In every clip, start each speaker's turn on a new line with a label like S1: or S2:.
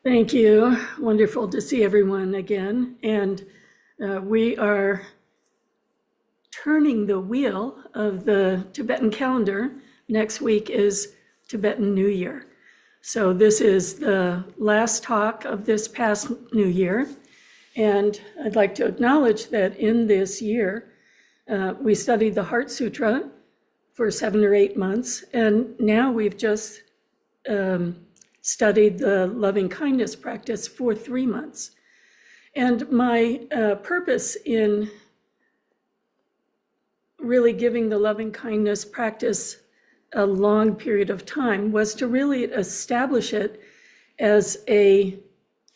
S1: Thank you. Wonderful to see everyone again. And we are turning the wheel of the Tibetan calendar. Next week is Tibetan New Year. So this is the last talk of this past New Year. And I'd like to acknowledge that in this year, we studied the Heart Sutra for 7 or 8 months. And now we've just studied the loving kindness practice for 3 months. And my purpose in really giving the loving kindness practice a long period of time was to really establish it as a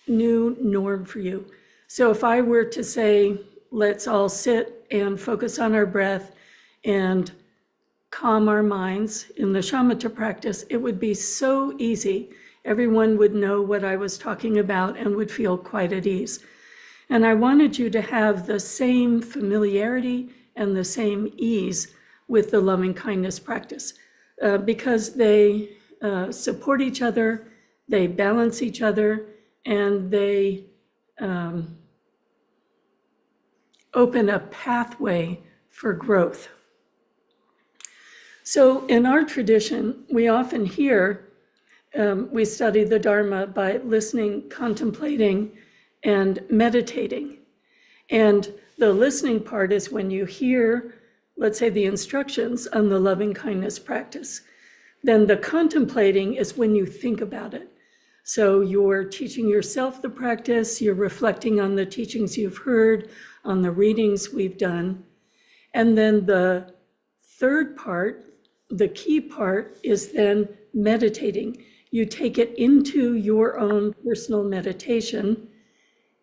S1: new norm for you. So if I were to say, let's all sit and focus on our breath and calm our minds in the shamatha practice, it would be so easy. Everyone would know what I was talking about and would feel quite at ease. And I wanted you to have the same familiarity and the same ease with the loving kindness practice because they support each other, they balance each other, and they open a pathway for growth. So in our tradition, we often hear we study the Dharma by listening, contemplating, and meditating. And the listening part is when you hear, let's say, the instructions on the loving kindness practice. Then the contemplating is when you think about it. So you're teaching yourself the practice, you're reflecting on the teachings you've heard, on the readings we've done. And then the third part, the key part, is then meditating. You take it into your own personal meditation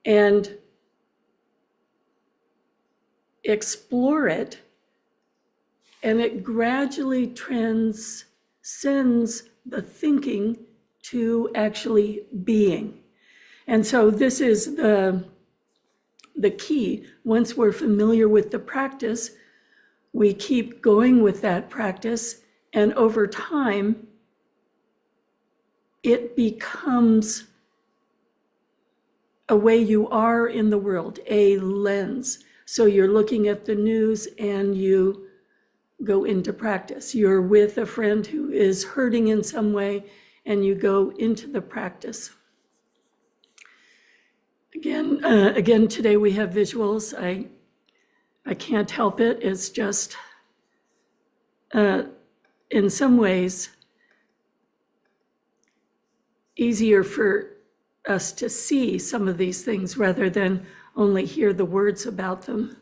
S1: and explore it, and it gradually transcends the thinking to actually being. And so this is the key. Once we're familiar with the practice, we keep going with that practice, and over time, it becomes a way you are in the world, a lens. So you're looking at the news and you go into practice. You're with a friend who is hurting in some way and you go into the practice. Again, today we have visuals. I can't help it. It's just, in some ways, easier for us to see some of these things rather than only hear the words about them.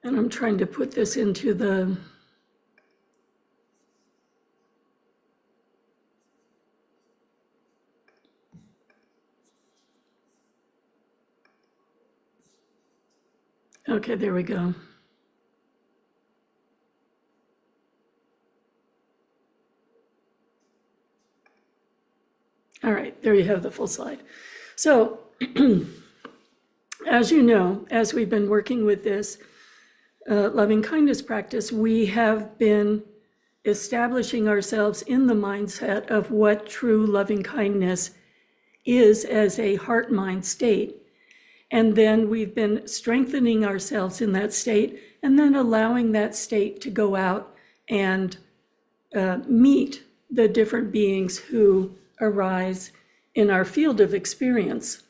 S1: And I'm trying to put this into the okay, there we go. All right, there you have the full slide. So, as you know, as we've been working with this loving kindness practice, we have been establishing ourselves in the mindset of what true loving kindness is as a heart-mind state. And then we've been strengthening ourselves in that state and then allowing that state to go out and meet the different beings who arise in our field of experience.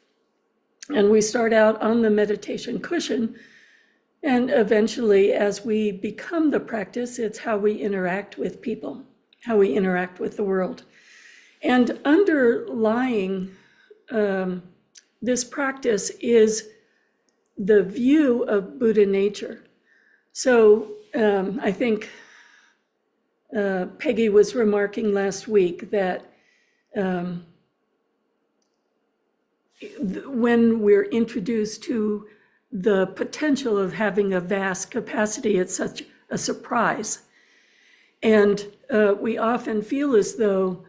S1: And we start out on the meditation cushion, and eventually as we become the practice, it's how we interact with people, how we interact with the world. And underlying this practice is the view of Buddha nature. So I think Peggy was remarking last week that when we're introduced to the potential of having a vast capacity, it's such a surprise. And we often feel as though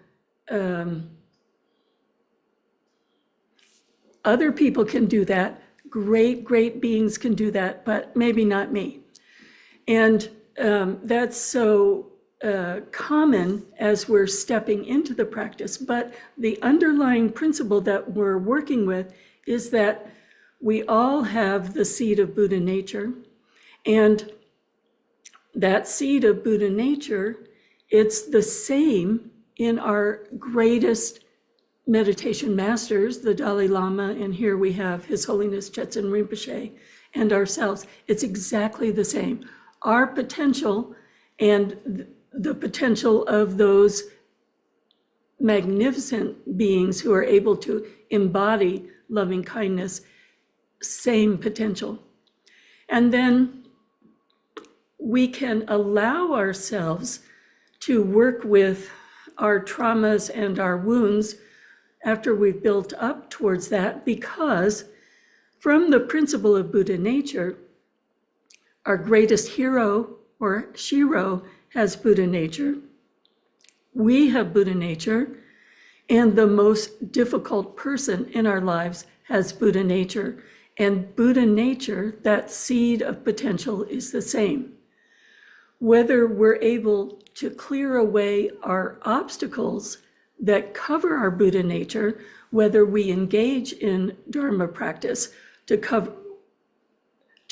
S1: other people can do that, great beings can do that, but maybe not me. And that's so common as we're stepping into the practice. But the underlying principle that we're working with is that we all have the seed of Buddha nature. And that seed of Buddha nature, it's the same in our greatest meditation masters, the Dalai Lama, and here we have His Holiness Jetsun Rinpoche, and ourselves. It's exactly the same. Our potential and the potential of those magnificent beings who are able to embody loving kindness, same potential. And then we can allow ourselves to work with our traumas and our wounds after we've built up towards that, because from the principle of Buddha nature, our greatest hero or Shiro has Buddha nature. We have Buddha nature, and the most difficult person in our lives has Buddha nature. And Buddha nature, that seed of potential, is the same. Whether we're able to clear away our obstacles that cover our Buddha nature, whether we engage in Dharma practice to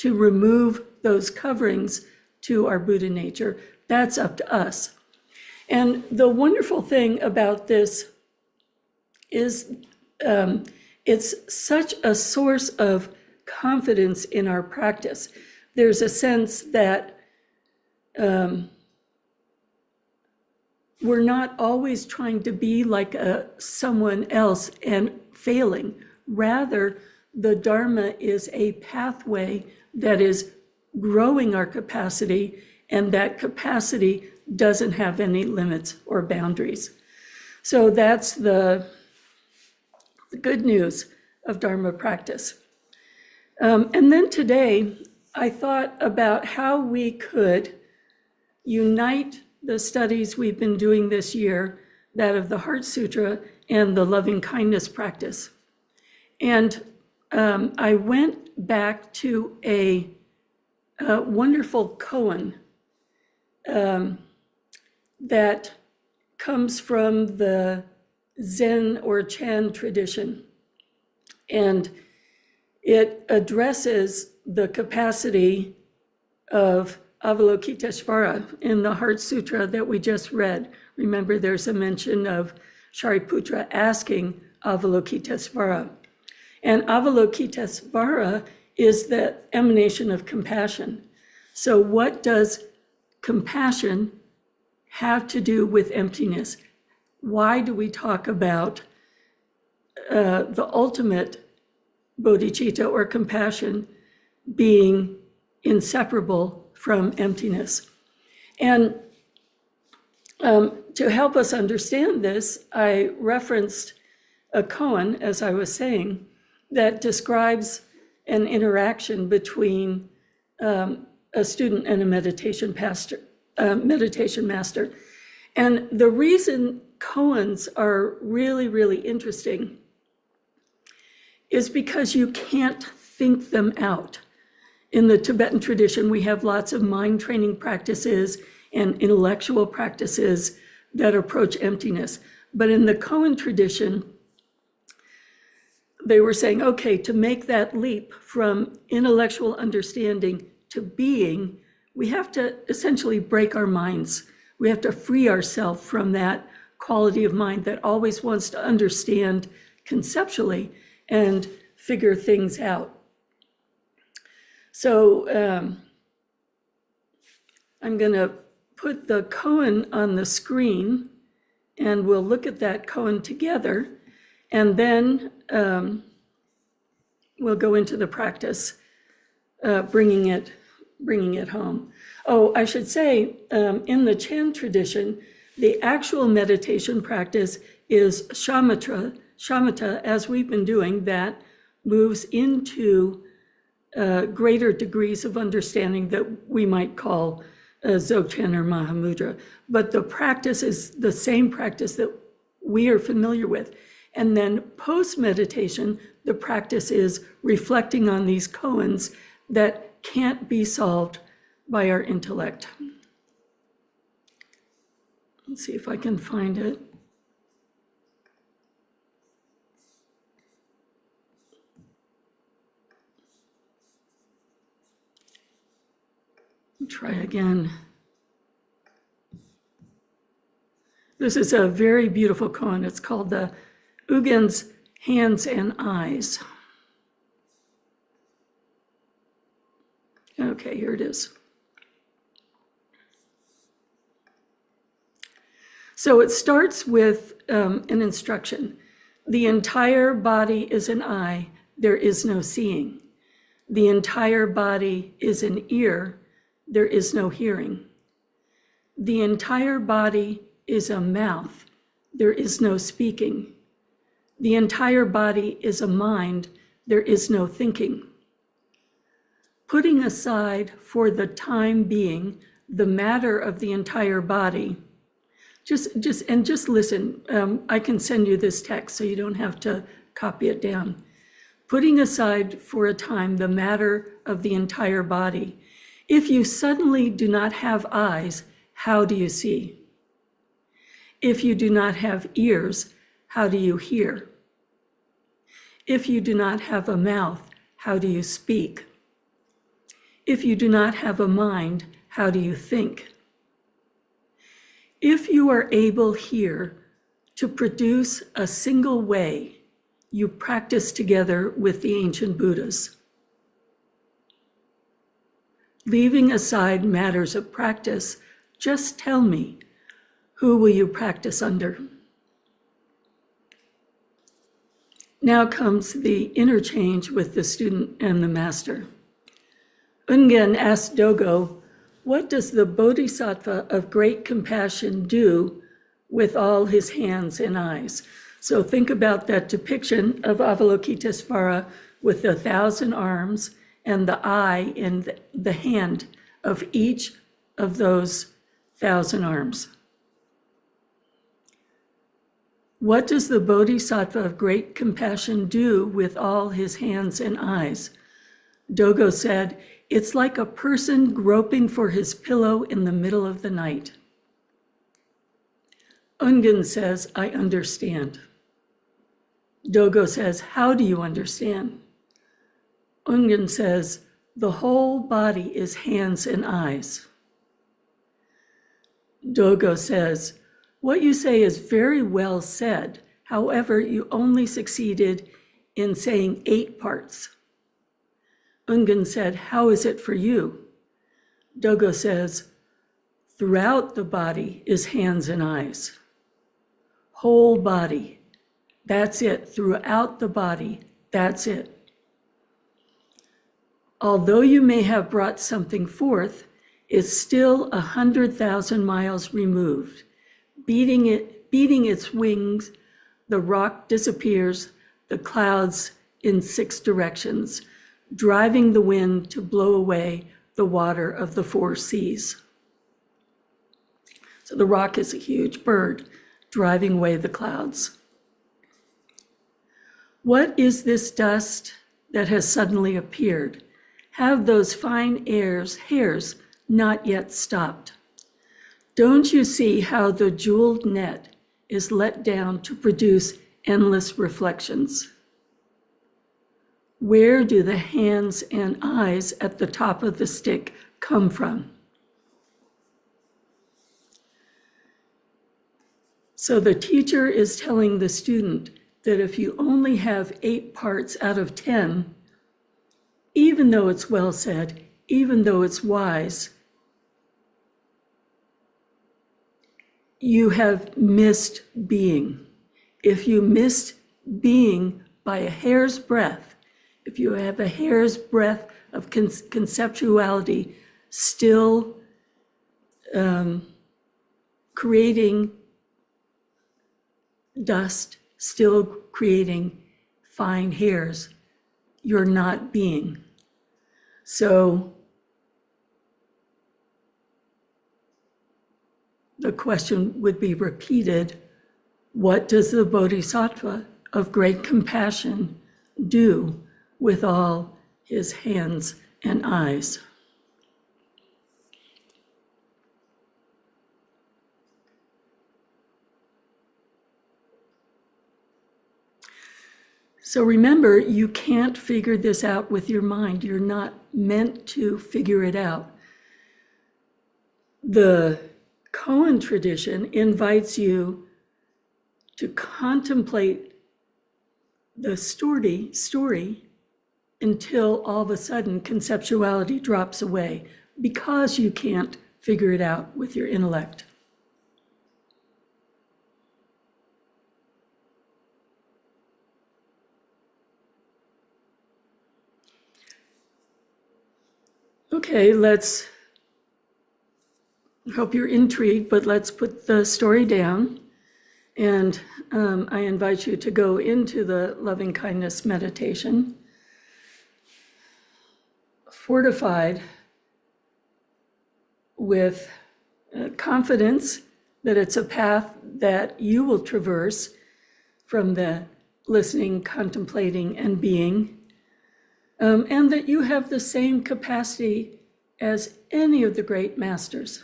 S1: remove those coverings to our Buddha nature, that's up to us. And the wonderful thing about this is it's such a source of confidence in our practice. There's a sense that we're not always trying to be like someone else and failing. Rather, the Dharma is a pathway that is growing our capacity, and that capacity doesn't have any limits or boundaries. So that's the good news of Dharma practice. And then today, I thought about how we could unite the studies we've been doing this year, that of the Heart Sutra and the loving kindness practice. And I went back to a wonderful koan that comes from the Zen or Chan tradition. And it addresses the capacity of Avalokiteshvara in the Heart Sutra that we just read. Remember, there's a mention of Shariputra asking Avalokiteshvara. And Avalokiteshvara is the emanation of compassion. So what does compassion have to do with emptiness? Why do we talk about the ultimate bodhicitta or compassion being inseparable from emptiness? And to help us understand this, I referenced a koan, as I was saying, that describes an interaction between a student and a meditation master. And the reason koans are really, really interesting is because you can't think them out. In the Tibetan tradition, we have lots of mind training practices and intellectual practices that approach emptiness. But in the koan tradition, they were saying, okay, to make that leap from intellectual understanding to being, we have to essentially break our minds. We have to free ourselves from that quality of mind that always wants to understand conceptually and figure things out. So I'm going to put the koan on the screen, and we'll look at that koan together, and then we'll go into the practice, bringing it home. Oh, I should say, in the Chan tradition, the actual meditation practice is shamatha, as we've been doing, that moves into greater degrees of understanding that we might call Dzogchen or Mahamudra. But the practice is the same practice that we are familiar with. And then post-meditation, the practice is reflecting on these koans that can't be solved by our intellect. Let's see if I can find it. Try again. This is a very beautiful koan. It's called the Uggen's Hands and Eyes. Okay, here it is. So it starts with an instruction. The entire body is an eye, there is no seeing. The entire body is an ear, there is no hearing. The entire body is a mouth, there is no speaking. The entire body is a mind, there is no thinking. Putting aside for the time being the matter of the entire body, just listen. I can send you this text so you don't have to copy it down. Putting aside for a time the matter of the entire body. If you suddenly do not have eyes, how do you see? If you do not have ears, how do you hear? If you do not have a mouth, how do you speak? If you do not have a mind, how do you think? If you are able here to produce a single way, you practice together with the ancient Buddhas. Leaving aside matters of practice, just tell me, who will you practice under? Now comes the interchange with the student and the master. Ungen asked Dogo, what does the Bodhisattva of great compassion do with all his hands and eyes? So think about that depiction of Avalokitesvara with the 1,000 arms and the eye in the hand of each of those 1,000 arms. What does the Bodhisattva of great compassion do with all his hands and eyes? Dogo said, it's like a person groping for his pillow in the middle of the night. Ungen says, I understand. Dogo says, how do you understand? Ungen says, the whole body is hands and eyes. Dogo says, what you say is very well said. However, you only succeeded in saying 8 parts. Ungen said, how is it for you? Dogo says, throughout the body is hands and eyes. Whole body, that's it. Throughout the body, that's it. Although you may have brought something forth, it's still 100,000 miles removed. Beating its wings, the rock disappears, the clouds in 6 directions, driving the wind to blow away the water of the 4 seas. So the rock is a huge bird driving away the clouds. What is this dust that has suddenly appeared? Have those fine hairs not yet stopped? Don't you see how the jeweled net is let down to produce endless reflections? Where do the hands and eyes at the top of the stick come from? So the teacher is telling the student that if you only have 8 parts out of 10, even though it's well said, even though it's wise, you have missed being. If you missed being by a hair's breadth, if you have a hair's breadth of conceptuality still creating dust, still creating fine hairs, you're not being. So the question would be repeated, what does the Bodhisattva of great compassion do with all his hands and eyes. So remember, you can't figure this out with your mind. You're not meant to figure it out. The Koan tradition invites you to contemplate the story until all of a sudden conceptuality drops away because you can't figure it out with your intellect. Okay, hope you're intrigued, but let's put the story down. And I invite you to go into the loving kindness meditation, fortified with confidence that it's a path that you will traverse from the listening, contemplating, and being. And that you have the same capacity as any of the great masters.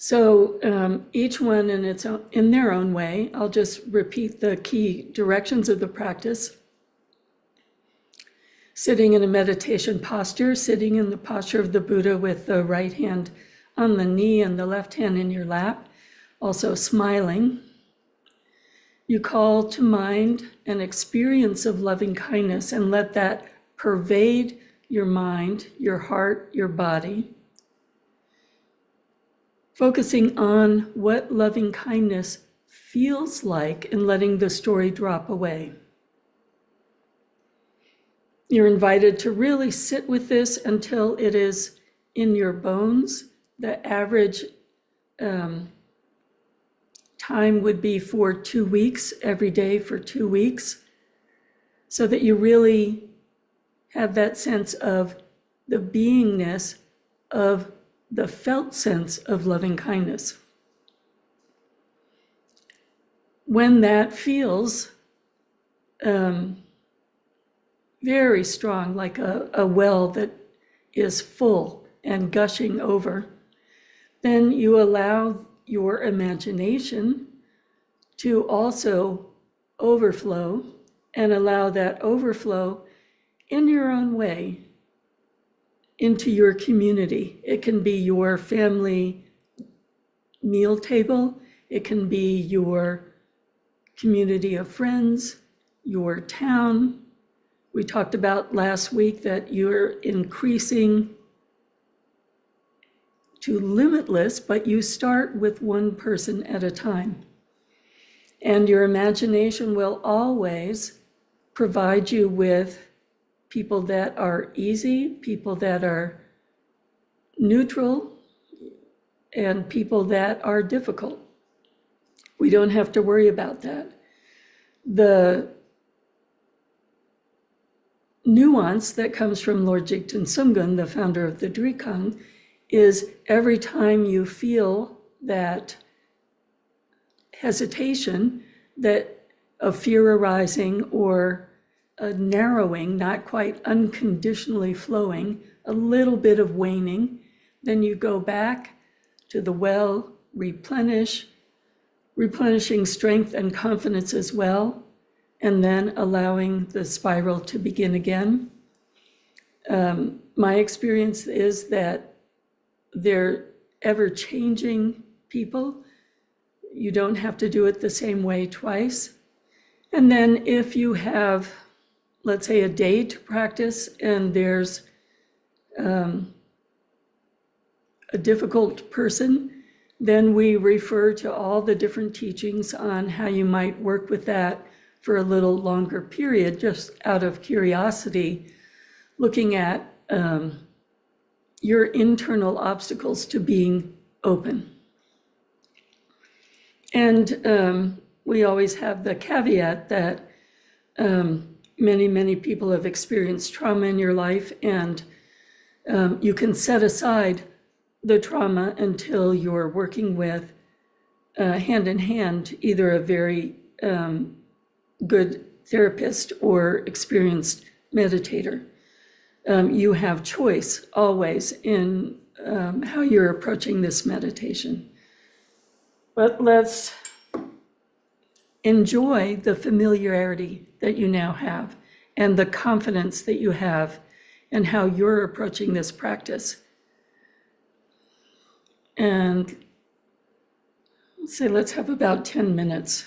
S1: So each one in their own way. I'll just repeat the key directions of the practice. Sitting in a meditation posture, sitting in the posture of the Buddha with the right hand on the knee and the left hand in your lap, also smiling. You call to mind an experience of loving kindness and let that pervade your mind, your heart, your body. Focusing on what loving kindness feels like and letting the story drop away. You're invited to really sit with this until it is in your bones. The average time would be for 2 weeks, every day for 2 weeks, so that you really have that sense of the beingness of the felt sense of loving kindness. When that feels very strong, like a well that is full and gushing over, then you allow your imagination to also overflow and allow that overflow in your own way into your community. It can be your family meal table. It can be your community of friends, your town. We talked about last week that you're increasing to limitless, but you start with one person at a time. And your imagination will always provide you with people that are easy, people that are neutral, and people that are difficult. We don't have to worry about that. The nuance that comes from Lord Jigten Sumgun, the founder of the Drikang, is every time you feel that hesitation, that of fear arising or a narrowing, not quite unconditionally flowing, a little bit of waning, then you go back to the well, replenishing strength and confidence as well, and then allowing the spiral to begin again. My experience is that they're ever-changing people. You don't have to do it the same way twice. And then if you have, let's say, a day to practice and there's a difficult person, then we refer to all the different teachings on how you might work with that for a little longer period, just out of curiosity, looking at your internal obstacles to being open. And we always have the caveat that many people have experienced trauma in your life, and you can set aside the trauma until you're working with hand in hand, either a very good therapist or experienced meditator. You have choice always in how you're approaching this meditation. But let's enjoy the familiarity that you now have and the confidence that you have and how you're approaching this practice. And let's have about 10 minutes.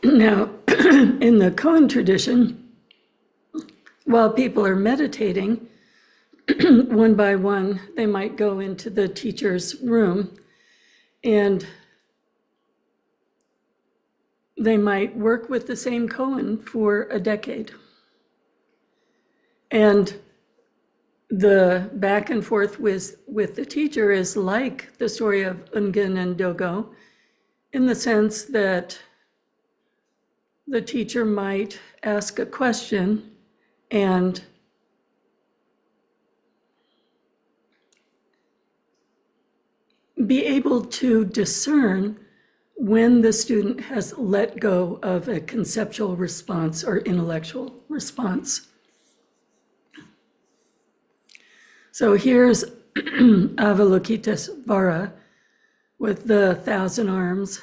S1: Now, in the Koan tradition, while people are meditating, one by one, they might go into the teacher's room and they might work with the same koan for a decade. And the back and forth with the teacher is like the story of Ungen and Dogo, in the sense that the teacher might ask a question and be able to discern when the student has let go of a conceptual response or intellectual response. So here's Avalokitesvara with the 1,000 arms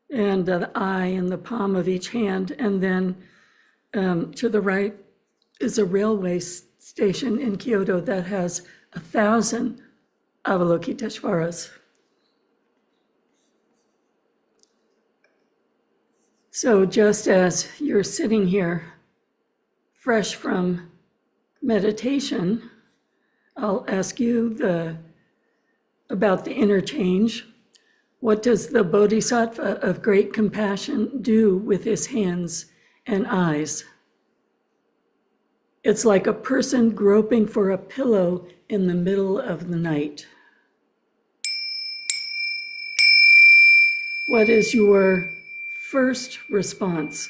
S1: and the eye in the palm of each hand. And then to the right is a railway station in Kyoto that has 1,000 Avalokitesvaras. So just as you're sitting here fresh from meditation, I'll ask you about the interchange. What does the Bodhisattva of great compassion do with his hands and eyes? It's like a person groping for a pillow in the middle of the night. What is your first response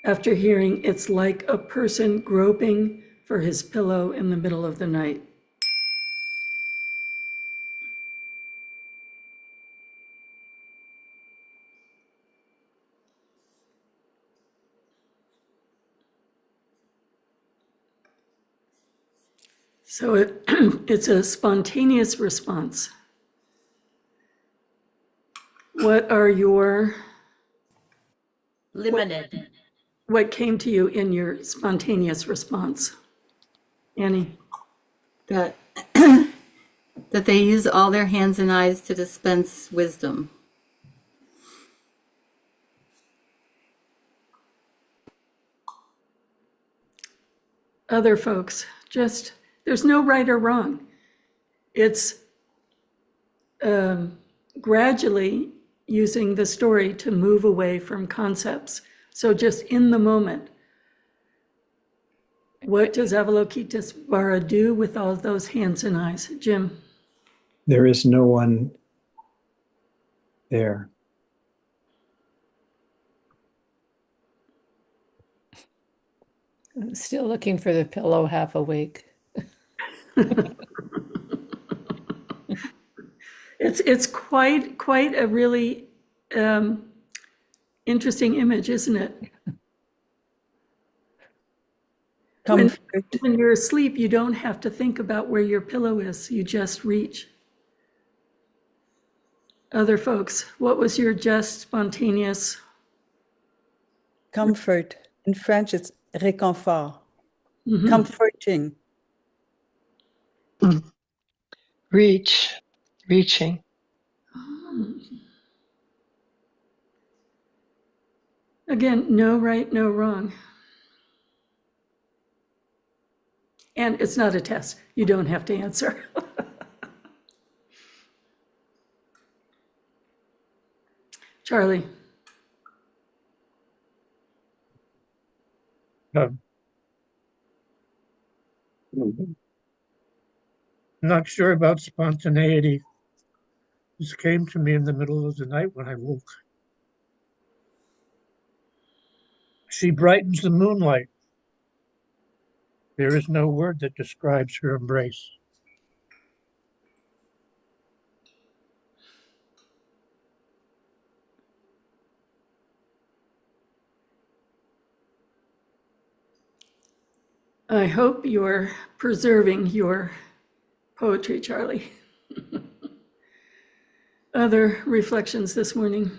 S1: after hearing it's like a person groping for his pillow in the middle of the night? So it's a spontaneous response. What are your...
S2: Limited.
S1: What came to you in your spontaneous response? Annie?
S3: That that they use all their hands and eyes to dispense wisdom.
S1: Other folks, just, there's no right or wrong. It's gradually using the story to move away from concepts. So just in the moment, what does Avalokitesvara do with all those hands and eyes? Jim?
S4: There is no one there.
S5: I'm still looking for the pillow half awake.
S1: It's quite a really interesting image, isn't it? When you're asleep, you don't have to think about where your pillow is. You just reach. Other folks, what was your just spontaneous?
S6: Comfort. In French, it's réconfort. Comforting.
S7: Reaching.
S1: Again, no right, no wrong. And it's not a test. You don't have to answer. Charlie.
S7: Not sure about spontaneity. This came to me in the middle of the night when I woke. She brightens the moonlight. There is no word that describes her embrace.
S1: I hope you're preserving your poetry, Charlie. Other reflections this morning?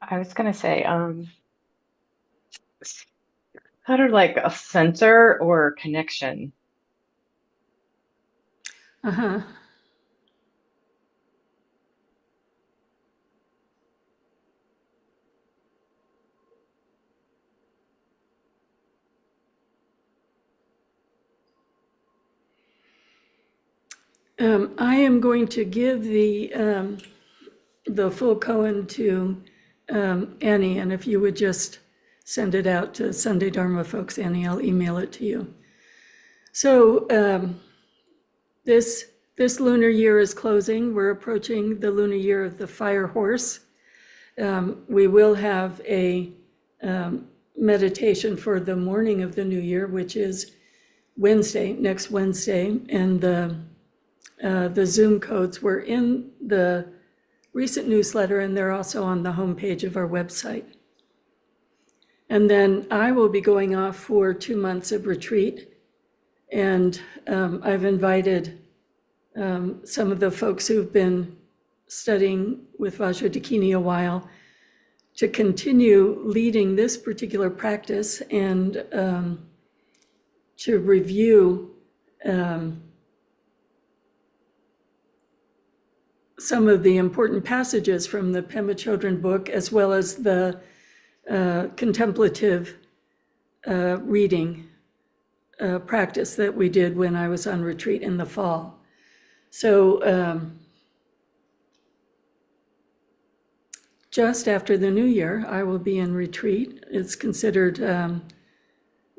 S8: I was gonna say, kind of like a sensor or connection.
S1: Uh-huh. I am going to give the full koan to Annie, and if you would just send it out to Sunday Dharma folks, Annie, I'll email it to you. So this lunar year is closing. We're approaching the lunar year of the fire horse. We will have a meditation for the morning of the new year, which is Wednesday, next Wednesday, and the Zoom codes were in the recent newsletter, and they're also on the homepage of our website. And then I will be going off for 2 months of retreat, and I've invited some of the folks who've been studying with Vajra Dakini a while to continue leading this particular practice and to review some of the important passages from the Pema Chodron book, as well as the contemplative reading practice that we did when I was on retreat in the fall. So just after the new year, I will be in retreat. It's considered,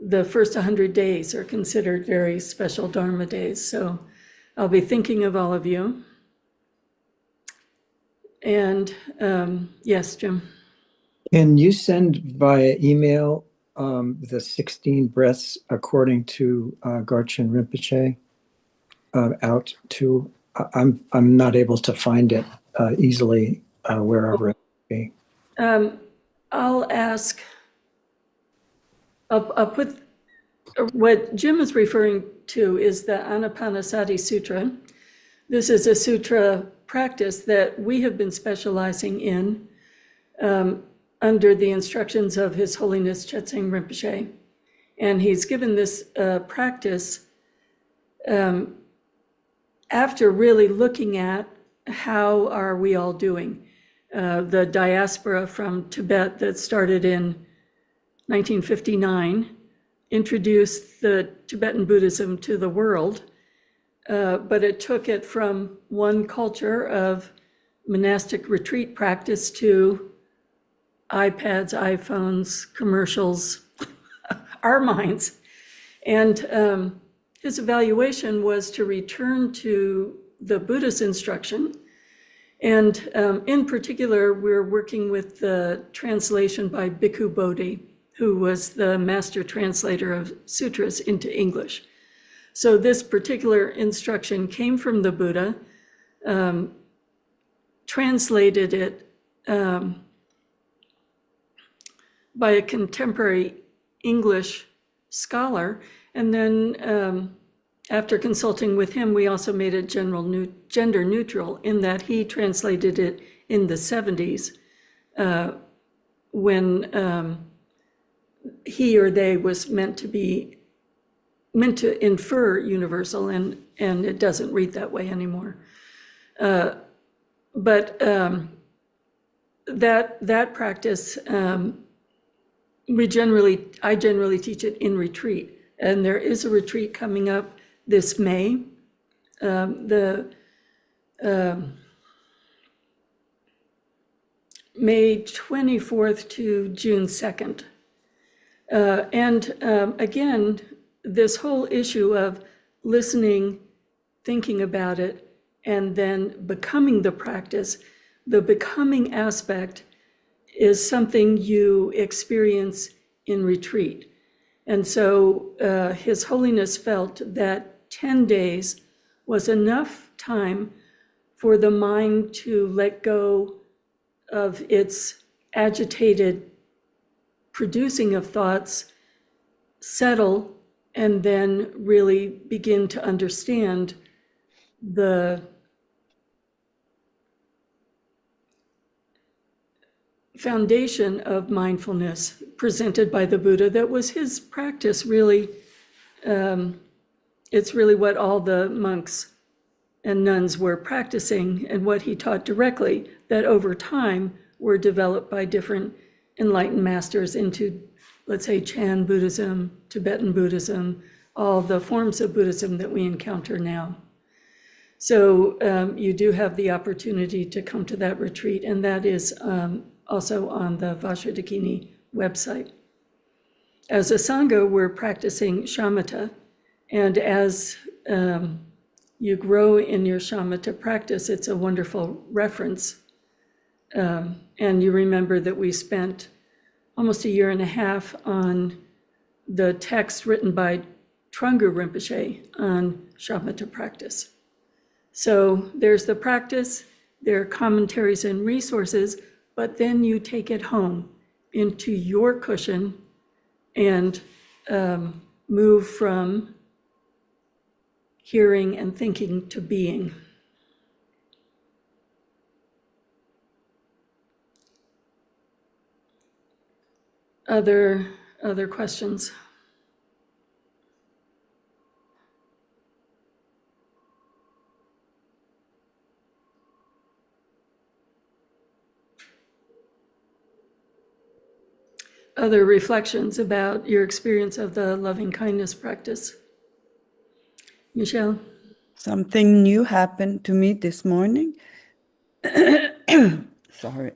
S1: the first 100 days are considered very special Dharma days. So I'll be thinking of all of you. And yes, Jim.
S4: Can you send via email the 16 breaths according to Garchen Rinpoche out to? I'm not able to find it easily wherever it may be.
S1: I'll ask. I'll put what Jim is referring to is the Anapanasati Sutra. This is a sutra practice that we have been specializing in under the instructions of His Holiness Chetseng Rinpoche. And he's given this practice after really looking at how are we all doing. The diaspora from Tibet that started in 1959 introduced the Tibetan Buddhism to the world, but it took it from one culture of monastic retreat practice to iPads, iPhones, commercials, our minds. And his evaluation was to return to the Buddha's instruction. And in particular, we're working with the translation by Bhikkhu Bodhi, who was the master translator of sutras into English. So this particular instruction came from the Buddha, translated it by a contemporary English scholar. And then after consulting with him, we also made it gender neutral in that he translated it in the 70s when he or they was meant to infer universal, and it doesn't read that way anymore. But that practice, I generally teach it in retreat, and there is a retreat coming up this May. May 24th to June 2nd. Again, this whole issue of listening, thinking about it, and then becoming the practice, the becoming aspect is something you experience in retreat. And so His Holiness felt that 10 days was enough time for the mind to let go of its agitated producing of thoughts, settle, and then really begin to understand the foundation of mindfulness presented by the Buddha. That was his practice, really. It's really what all the monks and nuns were practicing, and what he taught directly, that over time were developed by different enlightened masters into, let's say, Chan Buddhism, Tibetan Buddhism, all the forms of Buddhism that we encounter now. So you do have the opportunity to come to that retreat, and that is also on the Vajra Dakini website. As a Sangha, we're practicing shamatha, and as you grow in your shamatha practice, it's a wonderful reference. And you remember that we spent almost a year and a half on the text written by Trungpa Rinpoche on shamatha practice. So there's the practice, there are commentaries and resources, but then you take it home into your cushion and move from hearing and thinking to being. Other questions? Other reflections about your experience of the loving kindness practice? Michelle?
S6: Something new happened to me this morning. Sorry.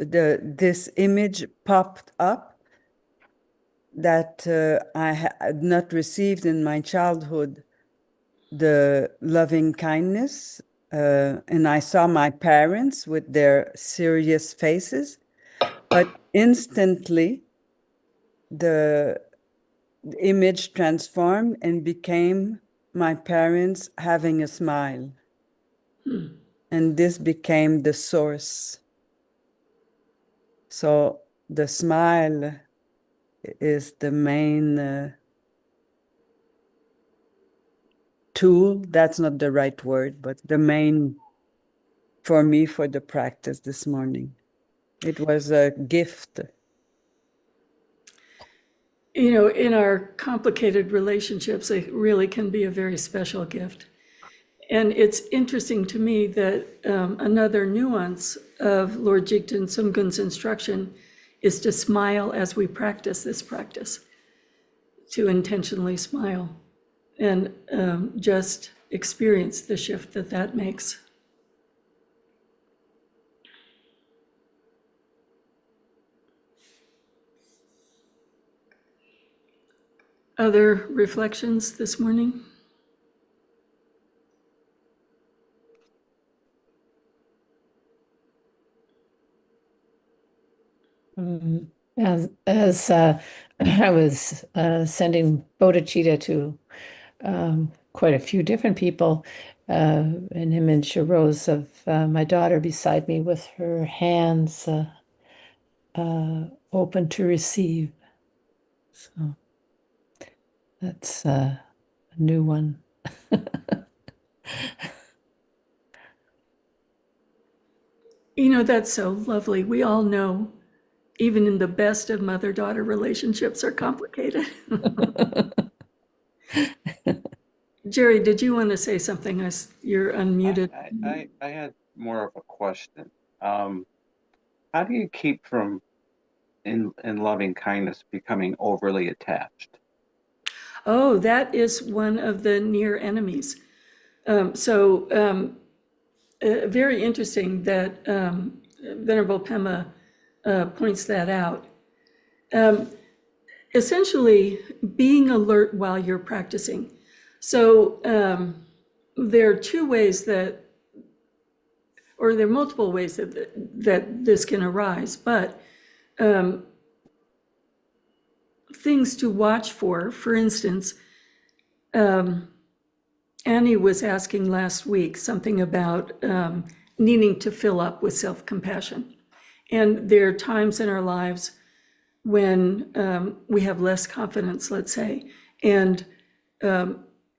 S6: This image popped up that I had not received in my childhood, the loving kindness. And I saw my parents with their serious faces, but instantly the image transformed and became my parents having a smile. And this became the source. So the smile is the main tool. That's not the right word, but the main for me for the practice this morning. It was a gift.
S1: You know, in our complicated relationships, it really can be a very special gift. And it's interesting to me that another nuance of Lord Jigten Sumgun's instruction is to smile as we practice this practice, to intentionally smile and just experience the shift that that makes. Other reflections this morning?
S5: As I was sending bodhicitta to quite a few different people, an image arose of my daughter beside me with her hands open to receive. So that's a new one.
S1: You know, that's so lovely. We all know, even in the best of mother-daughter relationships are complicated. Jerry, did you want to say something? You're unmuted.
S2: I had more of a question. How do you keep from, in loving kindness, becoming overly attached?
S1: Oh, that is one of the near enemies. Very interesting that Venerable Pema points that out. Essentially, being alert while you're practicing. So there are two ways that, or there are multiple ways that this can arise, but things to watch for instance, Annie was asking last week something about needing to fill up with self-compassion. And there are times in our lives when we have less confidence, let's say, and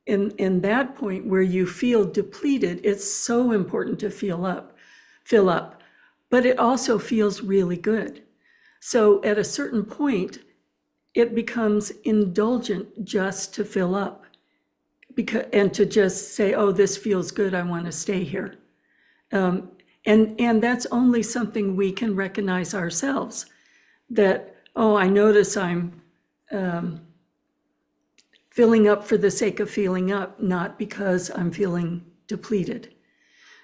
S1: in that point where you feel depleted, it's so important to fill up, but it also feels really good. So at a certain point, it becomes indulgent just to fill up and to just say, oh, this feels good, I want to stay here. And that's only something we can recognize ourselves, that, oh, I notice I'm filling up for the sake of filling up, not because I'm feeling depleted.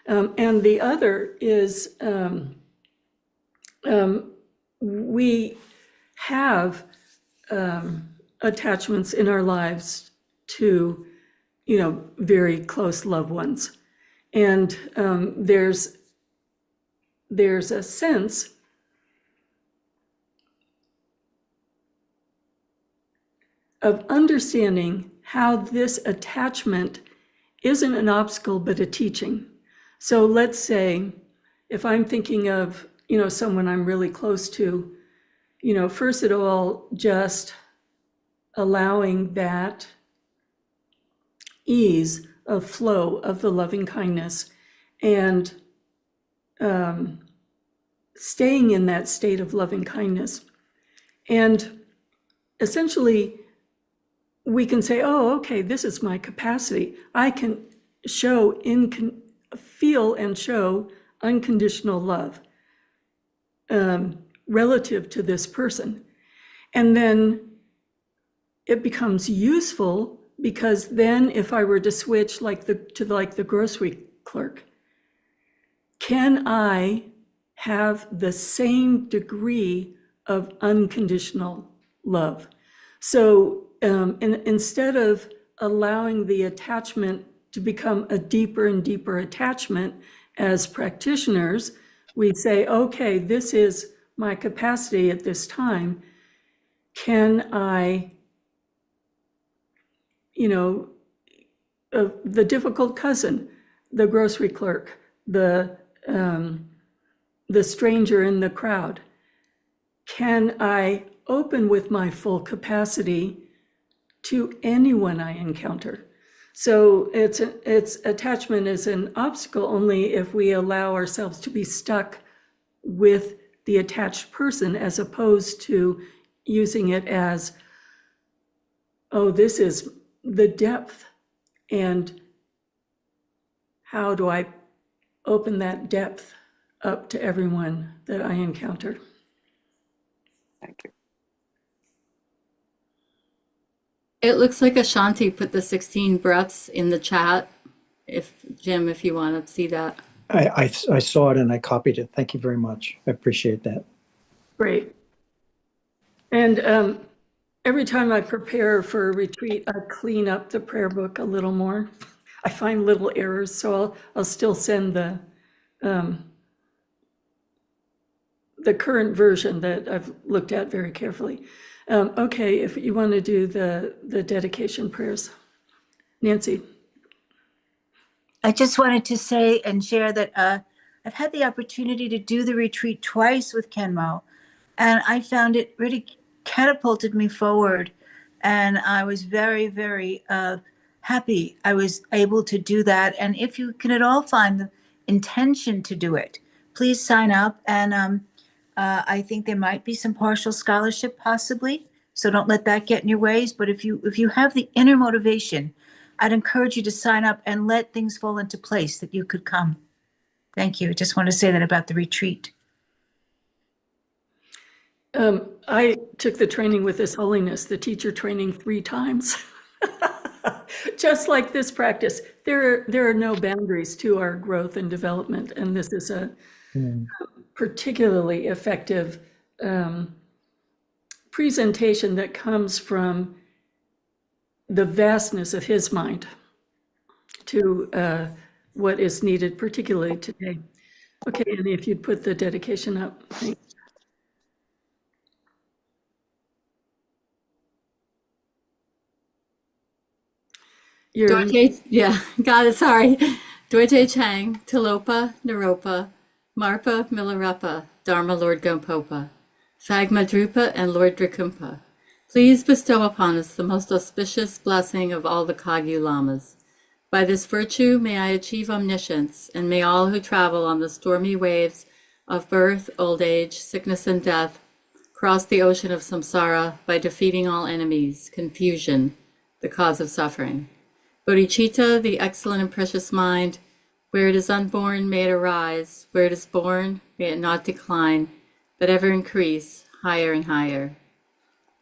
S1: And the other is we have attachments in our lives to, very close loved ones. And there's a sense of understanding how this attachment isn't an obstacle, but a teaching. So let's say if I'm thinking of, someone I'm really close to, first of all, just allowing that ease of flow of the loving kindness and staying in that state of loving kindness. And essentially, we can say, oh, okay, this is my capacity. I can feel and show unconditional love relative to this person. And then it becomes useful because then if I were to switch to the grocery clerk, can I have the same degree of unconditional love? So instead of allowing the attachment to become a deeper and deeper attachment as practitioners, we say, okay, this is my capacity at this time. Can I, the difficult cousin, the grocery clerk, the stranger in the crowd, can I open with my full capacity to anyone I encounter? So it's attachment is an obstacle only if we allow ourselves to be stuck with the attached person, as opposed to using it as, oh, this is the depth, and how do I open that depth up to everyone that I encounter?
S2: Thank you.
S3: It looks like Ashanti put the 16 breaths in the chat. Jim, if you want to see that.
S4: I saw it and I copied it. Thank you very much. I appreciate that.
S1: Great. And every time I prepare for a retreat, I clean up the prayer book a little more. I find little errors, so I'll still send the current version that I've looked at very carefully. Okay, if you want to do the dedication prayers. Nancy.
S9: I just wanted to say and share that I've had the opportunity to do the retreat twice with Khenmo, and I found it really catapulted me forward. And I was very, very happy I was able to do that. And if you can at all find the intention to do it, please sign up. And I think there might be some partial scholarship possibly, so don't let that get in your ways. But if you have the inner motivation, I'd encourage you to sign up and let things fall into place that you could come. Thank you. I just want to say that about the retreat.
S1: I took the training with His Holiness, the teacher training 3 times. Just like this practice, there are no boundaries to our growth and development, and this is a particularly effective presentation that comes from the vastness of his mind to what is needed, particularly today. Okay, Annie, if you'd put the dedication up. Thanks.
S3: Dorje, yeah, got it, sorry. Dorje Chang, Tilopa, Naropa, Marpa, Milarepa, Dharma Lord Gompopa, Phagma Drupa, and Lord Drakumpa. Please bestow upon us the most auspicious blessing of all the Kagyu Lamas. By this virtue may I achieve omniscience, and may all who travel on the stormy waves of birth, old age, sickness, and death cross the ocean of samsara by defeating all enemies, confusion, the cause of suffering. Bodhicitta, the excellent and precious mind, where it is unborn, may it arise. Where it is born, may it not decline, but ever increase, higher and higher.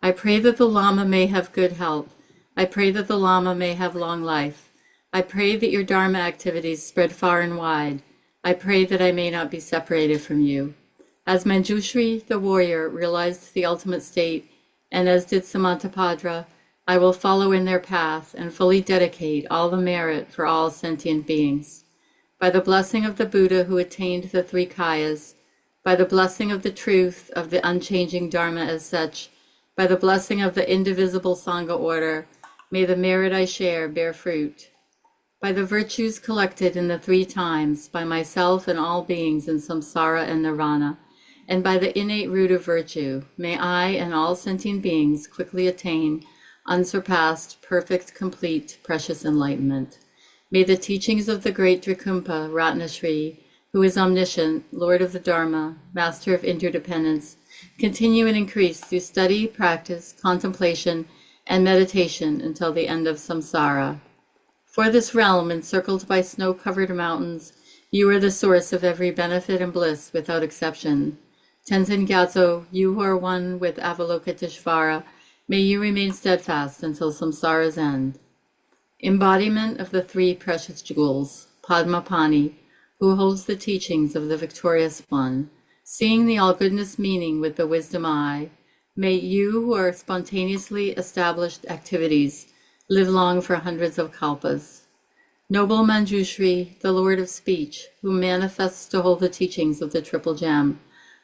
S3: I pray that the Lama may have good health, I pray that the Lama may have long life. I pray that your Dharma activities spread far and wide. I pray that I may not be separated from you. As Manjushri, the warrior, realized the ultimate state, and as did Samantabhadra, I will follow in their path and fully dedicate all the merit for all sentient beings. By the blessing of the Buddha who attained the three kayas, by the blessing of the truth of the unchanging Dharma as such, by the blessing of the indivisible Sangha order, may the merit I share bear fruit. By the virtues collected in the three times, by myself and all beings in samsara and nirvana, and by the innate root of virtue, may I and all sentient beings quickly attain unsurpassed, perfect, complete, precious enlightenment. May the teachings of the great Drikumpa Ratnashri, who is omniscient, Lord of the Dharma, Master of interdependence, continue and increase through study, practice, contemplation, and meditation until the end of samsara. For this realm, encircled by snow-covered mountains, you are the source of every benefit and bliss without exception. Tenzin Gyatso, you who are one with Avalokiteshvara, may you remain steadfast until samsara's end. Embodiment of the three precious jewels, Padmapani, who holds the teachings of the victorious one, seeing the all-goodness meaning with the wisdom eye, may you who are spontaneously established activities live long for hundreds of kalpas. Noble Manjushri, the Lord of Speech, who manifests to hold the teachings of the Triple Gem,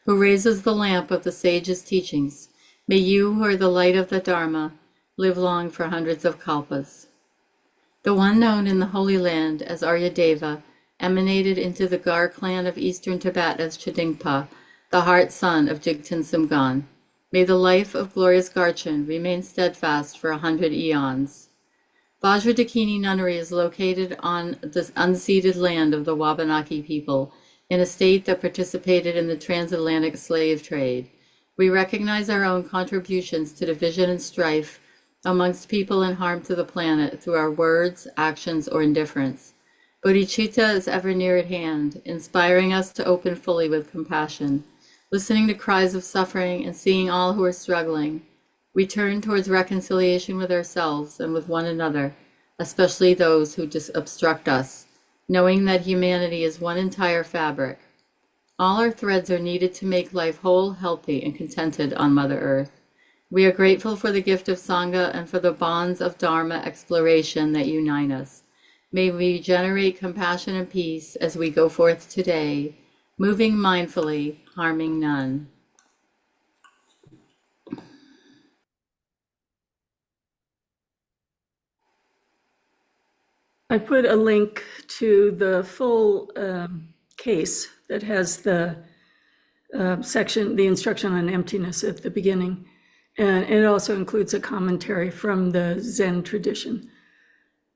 S3: who raises the lamp of the sage's teachings, may you who are the light of the Dharma live long for hundreds of kalpas. The one known in the Holy Land as Aryadeva emanated into the Gar clan of eastern Tibet as Chidingpa, the heart son of Jigten Sumgan. May the life of glorious Garchen remain steadfast for 100 eons. Vajra Dakini Nunnery is located on the unceded land of the Wabanaki people, in a state that participated in the transatlantic slave trade. We recognize our own contributions to division and strife amongst people and harm to the planet through our words, actions, or indifference. Bodhicitta is ever near at hand, inspiring us to open fully with compassion. Listening to cries of suffering and seeing all who are struggling, we turn towards reconciliation with ourselves and with one another, especially those who obstruct us, knowing that humanity is one entire fabric. All our threads are needed to make life whole, healthy, and contented on Mother Earth. We are grateful for the gift of Sangha and for the bonds of Dharma exploration that unite us. May we generate compassion and peace as we go forth today, moving mindfully, harming none.
S1: I put a link to the full case that has the section, the instruction on emptiness at the beginning. And it also includes a commentary from the Zen tradition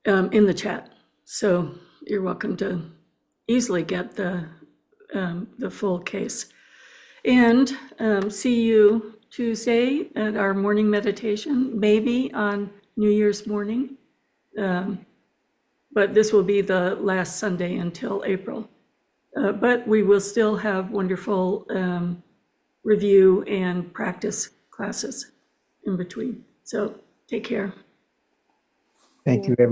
S1: in the chat. So you're welcome to easily get the full case. And see you Tuesday at our morning meditation, maybe on New Year's morning. But this will be the last Sunday until April. But we will still have wonderful review and practice classes in between. So take care.
S4: Thank you, everyone.